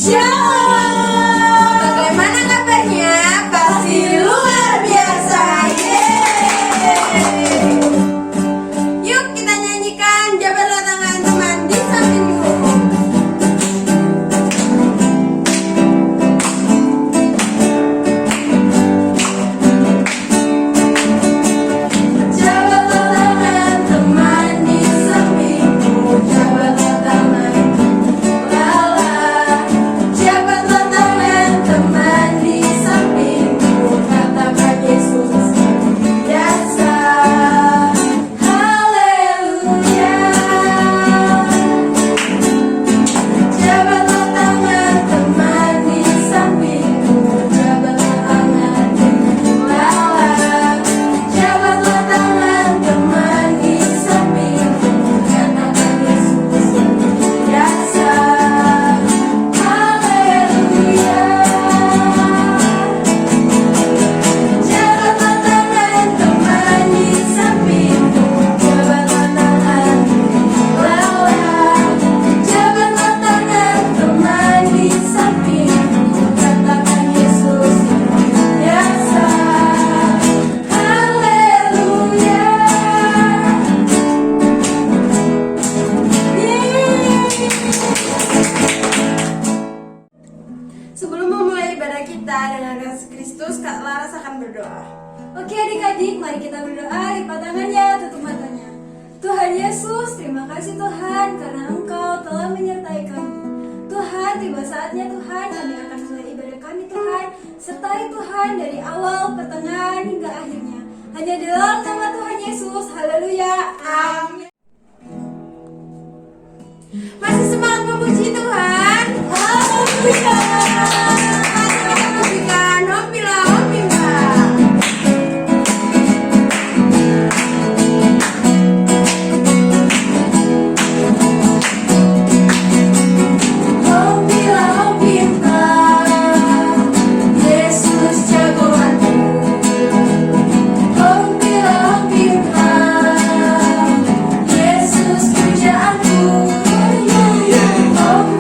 Shalom. Bagaimana kabarnya? Pasti luar biasa. Yeay. Yuk kita nyanyikan jabatlah tangan teman di sampingmu. Sebelum memulai ibadah kita dengan kasih Kristus, Kak Laras akan berdoa. Oke adik-adik, mari kita berdoa, lipat tangannya, tutup matanya. Tuhan Yesus, terima kasih Tuhan karena Engkau telah menyertai kami. Tuhan, tiba saatnya Tuhan, kami akan mulai ibadah kami Tuhan. Sertai Tuhan dari awal, pertengahan, hingga akhirnya. Hanya di dalam nama Tuhan Yesus, haleluya, amin. Masih semangat memuji Tuhan? Haleluya. Kita pujikan Hombila Hombila. Hombila, hombila, Yesus jagoanku. Hombila, hombila, Yesus pujaanku. Hombila,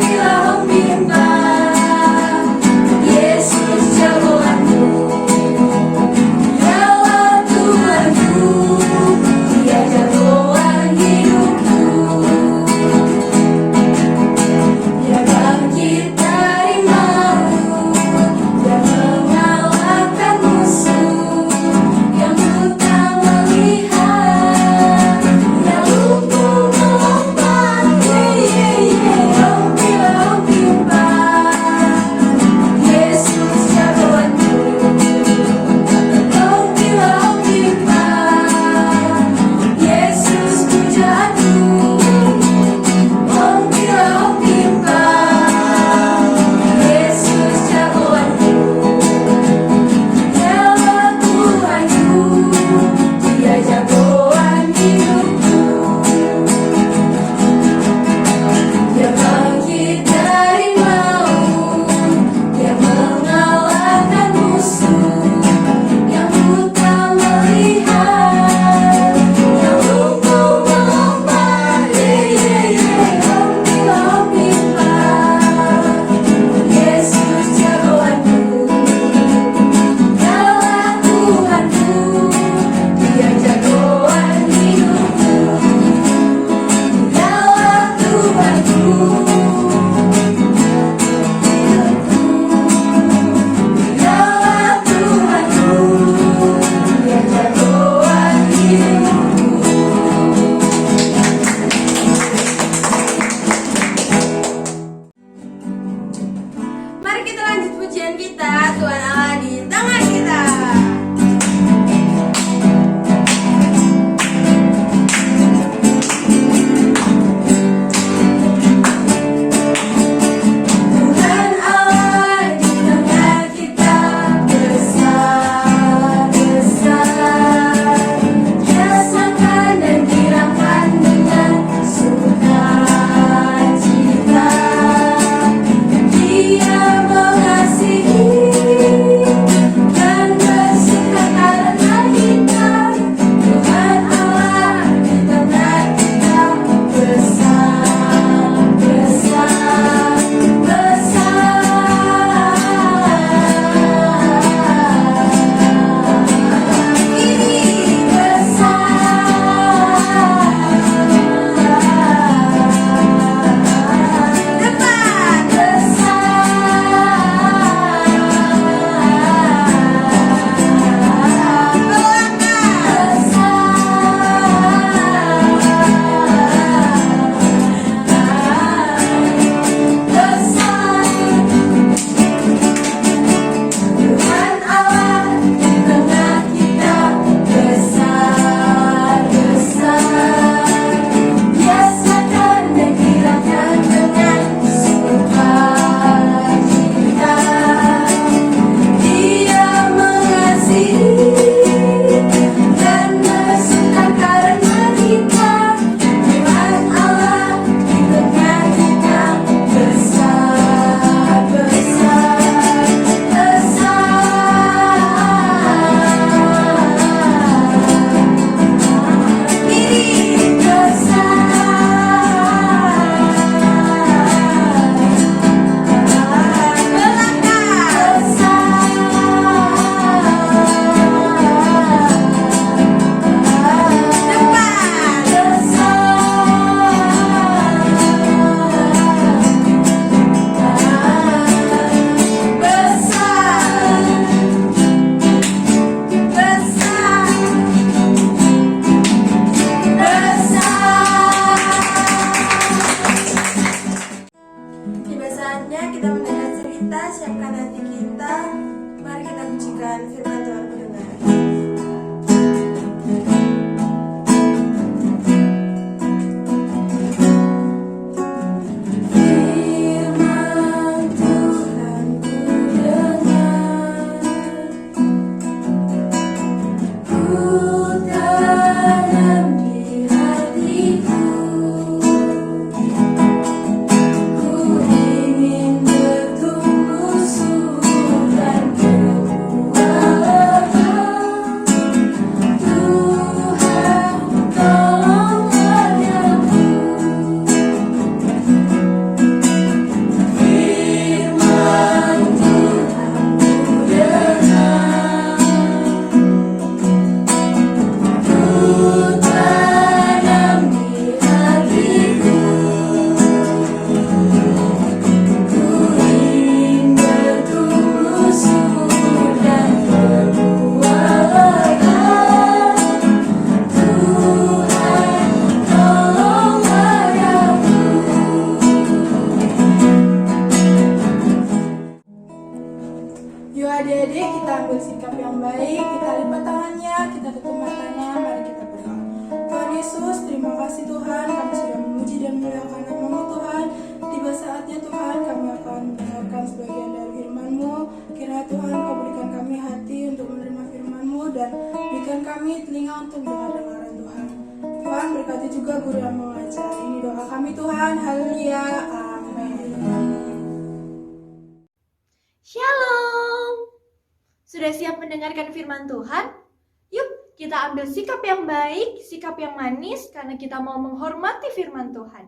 siapkan hati kita. Mari kita pujikan firman Tuhan mendengar. Yuk adik-adik, kita ambil sikap yang baik, kita lipat tangannya, kita tutup matanya, mari kita berdoa. Tuhan Yesus, terima kasih Tuhan, kami sudah memuji dan memuliakan nama-Mu Tuhan. Tiba saatnya Tuhan, kami akan mendengarkan sebagian dari firman-Mu. Kiranya Tuhan, Kau berikan kami hati untuk menerima firman-Mu dan berikan kami telinga untuk mendengar-dengaran Tuhan. Tuhan, berkati juga guru yang mengajar. Ini doa kami Tuhan, haleluya, amin. Shalom. Sudah siap mendengarkan firman Tuhan? Yuk, kita ambil sikap yang baik, sikap yang manis, karena kita mau menghormati firman Tuhan.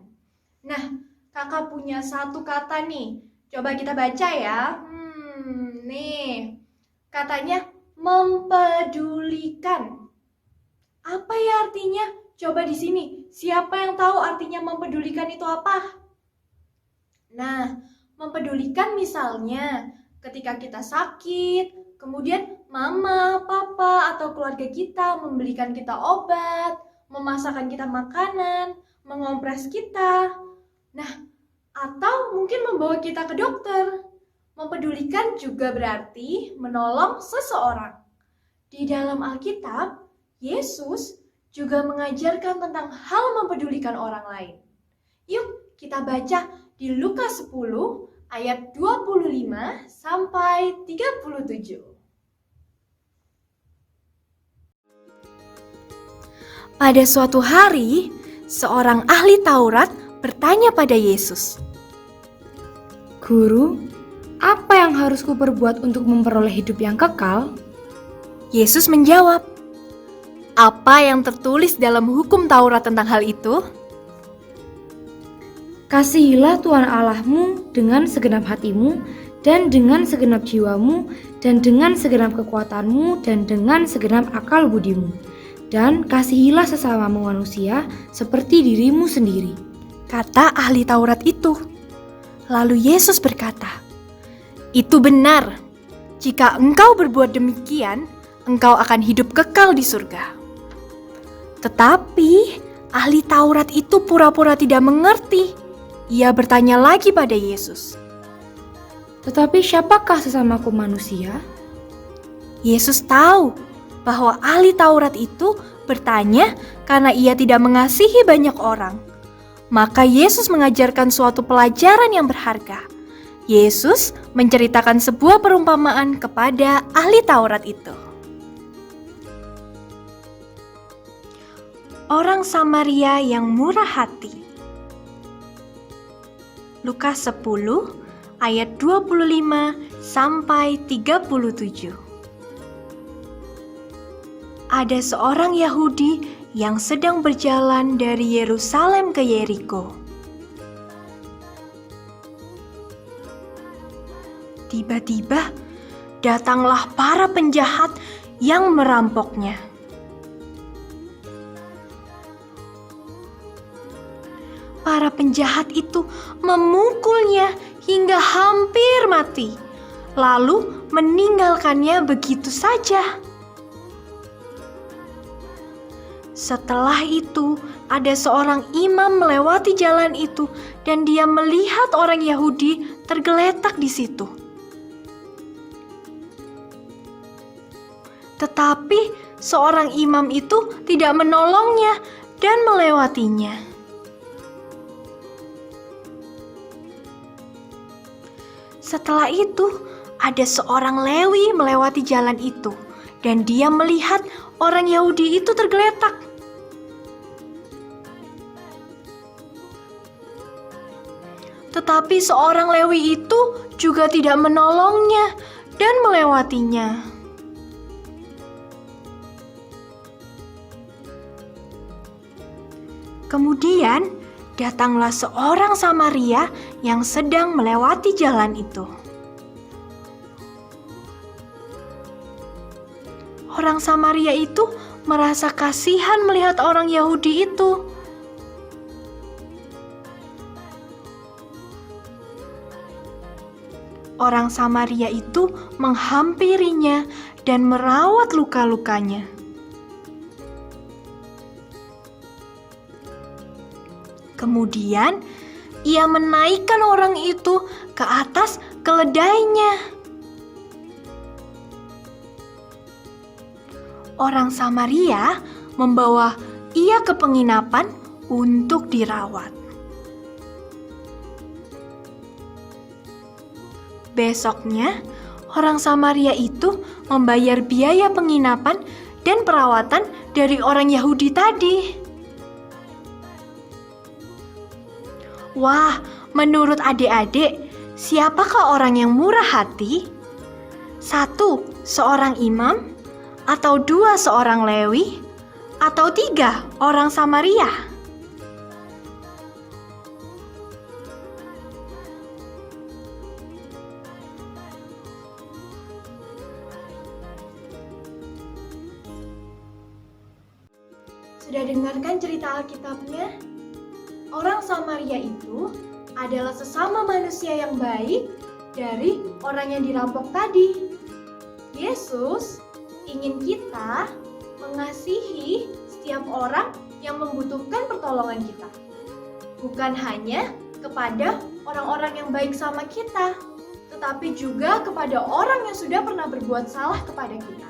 Nah, kakak punya satu kata nih. Coba kita baca ya. Nih, katanya mempedulikan. Apa ya artinya? Coba di sini, siapa yang tahu artinya mempedulikan itu apa? Nah, mempedulikan misalnya ketika kita sakit, kemudian mama, papa, atau keluarga kita membelikan kita obat, memasakkan kita makanan, mengompres kita. Nah, atau mungkin membawa kita ke dokter. Mempedulikan juga berarti menolong seseorang. Di dalam Alkitab, Yesus juga mengajarkan tentang hal mempedulikan orang lain. Yuk, kita baca di Lukas 10 ayat 25 sampai 37. Pada suatu hari, seorang ahli Taurat bertanya pada Yesus, Guru, apa yang harus kuperbuat untuk memperoleh hidup yang kekal? Yesus menjawab, apa yang tertulis dalam hukum Taurat tentang hal itu? Kasihilah Tuhan Allahmu dengan segenap hatimu, dan dengan segenap jiwamu, dan dengan segenap kekuatanmu, dan dengan segenap akal budimu. Dan kasihilah sesamamu manusia seperti dirimu sendiri. Kata ahli Taurat itu. Lalu Yesus berkata, itu benar. Jika engkau berbuat demikian, engkau akan hidup kekal di surga. Tetapi ahli Taurat itu pura-pura tidak mengerti. Ia bertanya lagi pada Yesus, Tetapi siapakah sesamaku manusia? Yesus tahu bahwa ahli Taurat itu bertanya karena ia tidak mengasihi banyak orang. Maka Yesus mengajarkan suatu pelajaran yang berharga. Yesus menceritakan sebuah perumpamaan kepada ahli Taurat itu. Orang Samaria yang murah hati. Lukas 10 ayat 25 sampai 37. Ada seorang Yahudi yang sedang berjalan dari Yerusalem ke Yeriko. Tiba-tiba datanglah para penjahat yang merampoknya. Para penjahat itu memukulnya hingga hampir mati, lalu meninggalkannya begitu saja. Setelah itu, ada seorang imam melewati jalan itu dan dia melihat orang Yahudi tergeletak di situ. Tetapi seorang imam itu tidak menolongnya dan melewatinya. Setelah itu, ada seorang Lewi melewati jalan itu, dan dia melihat orang Yahudi itu tergeletak. Tetapi seorang Lewi itu juga tidak menolongnya dan melewatinya. Kemudian datanglah seorang Samaria yang sedang melewati jalan itu. Orang Samaria itu merasa kasihan melihat orang Yahudi itu. Orang Samaria itu menghampirinya dan merawat luka-lukanya. Kemudian ia menaikkan orang itu ke atas keledainya. Orang Samaria membawa ia ke penginapan untuk dirawat. Besoknya, orang Samaria itu membayar biaya penginapan dan perawatan dari orang Yahudi tadi. Wah, menurut adik-adik, siapakah orang yang murah hati? 1, seorang imam, atau 2, seorang Lewi, atau 3, orang Samaria? Sudah dengarkan cerita Alkitabnya? Orang Samaria itu adalah sesama manusia yang baik dari orang yang dirampok tadi. Yesus ingin kita mengasihi setiap orang yang membutuhkan pertolongan kita. Bukan hanya kepada orang-orang yang baik sama kita, tetapi juga kepada orang yang sudah pernah berbuat salah kepada kita.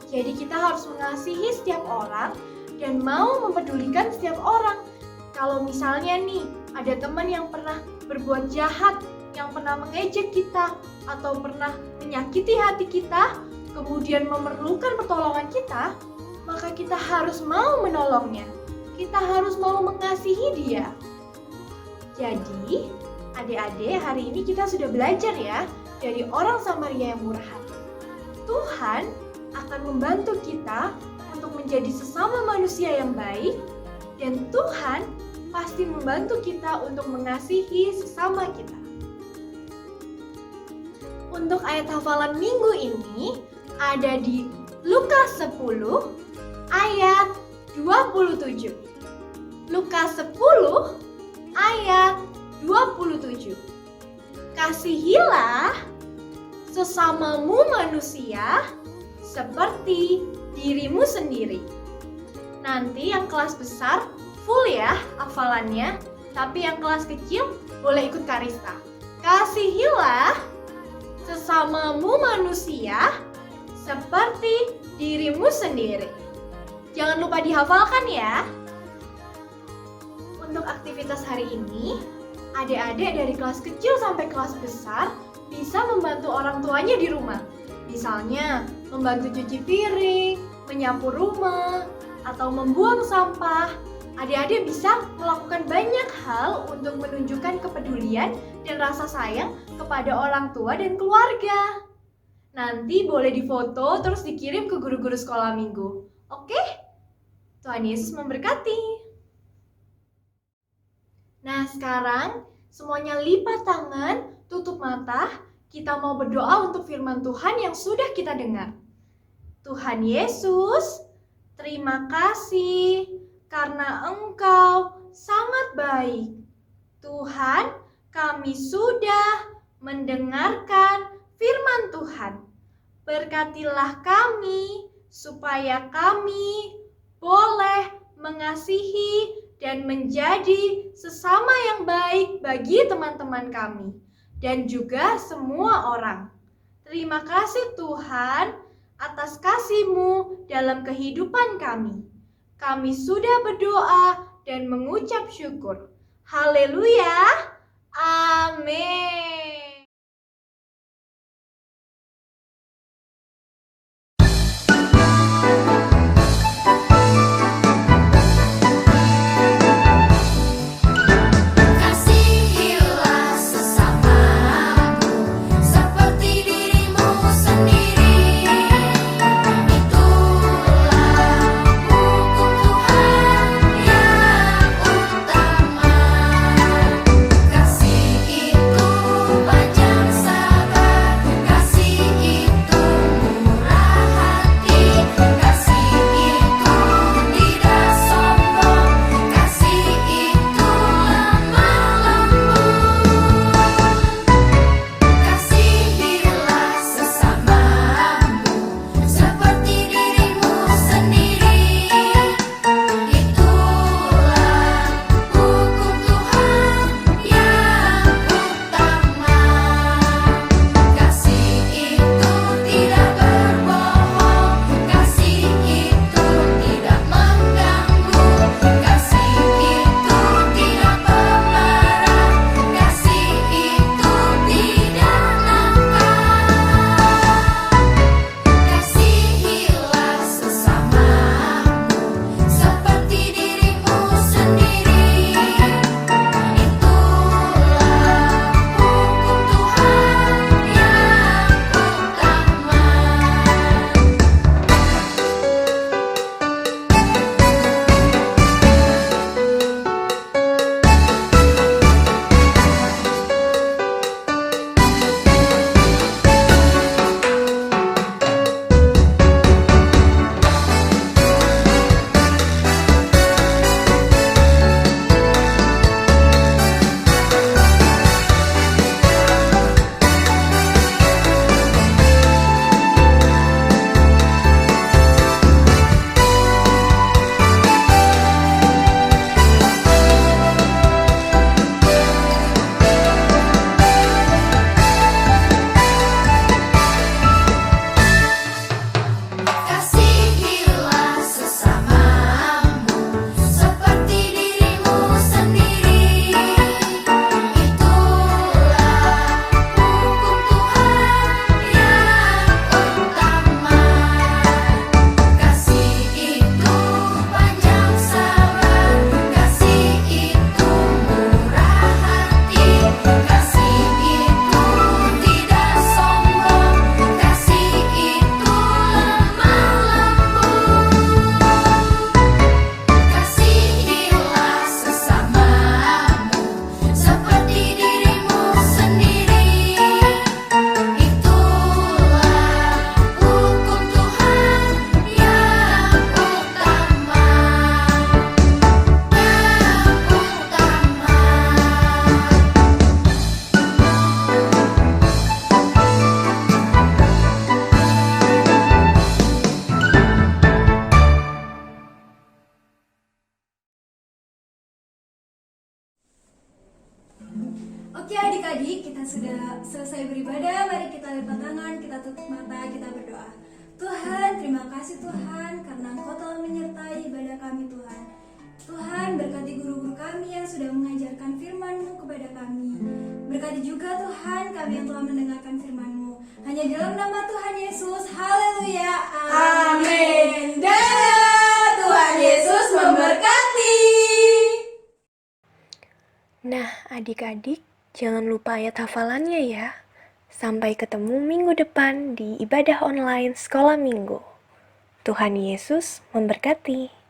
Jadi kita harus mengasihi setiap orang dan mau mempedulikan setiap orang. Kalau misalnya nih, ada teman yang pernah berbuat jahat, yang pernah mengejek kita, atau pernah menyakiti hati kita, kemudian memerlukan pertolongan kita, maka kita harus mau menolongnya. Kita harus mau mengasihi dia. Jadi, adik-adik, hari ini kita sudah belajar ya, dari orang Samaria yang murah hati. Tuhan akan membantu kita untuk menjadi sesama manusia yang baik, dan Tuhan pasti membantu kita untuk mengasihi sesama kita. Untuk ayat hafalan minggu ini ada di Lukas 10 ayat 27. Lukas 10 ayat 27. Kasihilah sesamamu manusia seperti dirimu sendiri. Nanti yang kelas besar full ya hafalannya, tapi yang kelas kecil boleh ikut Karista. Kasihilah sesamamu manusia seperti dirimu sendiri. Jangan lupa dihafalkan ya. Untuk aktivitas hari ini, adik-adik dari kelas kecil sampai kelas besar bisa membantu orang tuanya di rumah. Misalnya, membantu cuci piring, menyapu rumah, atau membuang sampah. Adik-adik bisa melakukan banyak hal untuk menunjukkan kepedulian dan rasa sayang kepada orang tua dan keluarga. Nanti boleh difoto terus dikirim ke guru-guru sekolah minggu. Oke? Tuhan Yesus memberkati. Nah, sekarang semuanya lipat tangan, tutup mata. Kita mau berdoa untuk firman Tuhan yang sudah kita dengar. Tuhan Yesus, terima kasih karena Engkau sangat baik. Tuhan, kami sudah mendengarkan firman Tuhan. Berkatilah kami supaya kami boleh mengasihi dan menjadi sesama yang baik bagi teman-teman kami dan juga semua orang. Terima kasih Tuhan, atas kasih-Mu dalam kehidupan kami. Kami sudah berdoa dan mengucap syukur. Haleluya. Amin. Kasihilah sesamamu seperti dirimu sendiri. Itulah hukum Tuhan yang utama. Kasih itu panjang sabar, kasih itu murah hati, kasih itu tidak sombong, kasih itu lemah lembut. Kasihilah sesamamu seperti dirimu sendiri. Itulah hukum Tuhan yang utama. Kasih itu tidak berbohong, kasih itu tidak mengganggu, kasih itu tidak pemarah, kasih itu tidak nakal. Kasihilah sesamamu seperti dirimu sendiri. Itulah hukum Tuhan yang utama. Kasihilah sesamamu seperti dirimu sendiri. Itulah hukum Tuhan yang utama. Kasih itu panjang sabar, kasih itu murah hati, kasih itu tidak sombong, kasih itu lemah lembut. Kasihilah sesamamu seperti dirimu sendiri. Itulah hukum Tuhan yang utama. Oke adik-adik, kita sudah selesai beribadah. Mari kita lipat tangan, kita tutup mata, kita berdoa. Tuhan, terima kasih Tuhan karena Engkau telah menyertai ibadah kami Tuhan. Tuhan, berkati guru-guru kami yang sudah mengajarkan firman-Mu kepada kami. Berkati juga Tuhan kami yang telah mendengarkan firman-Mu. Hanya dalam nama Tuhan Yesus, haleluya, Amin. Dan Tuhan Yesus memberkati. Nah, adik-adik, jangan lupa ayat hafalannya ya. Sampai ketemu minggu depan di ibadah online sekolah minggu. Tuhan Yesus memberkati.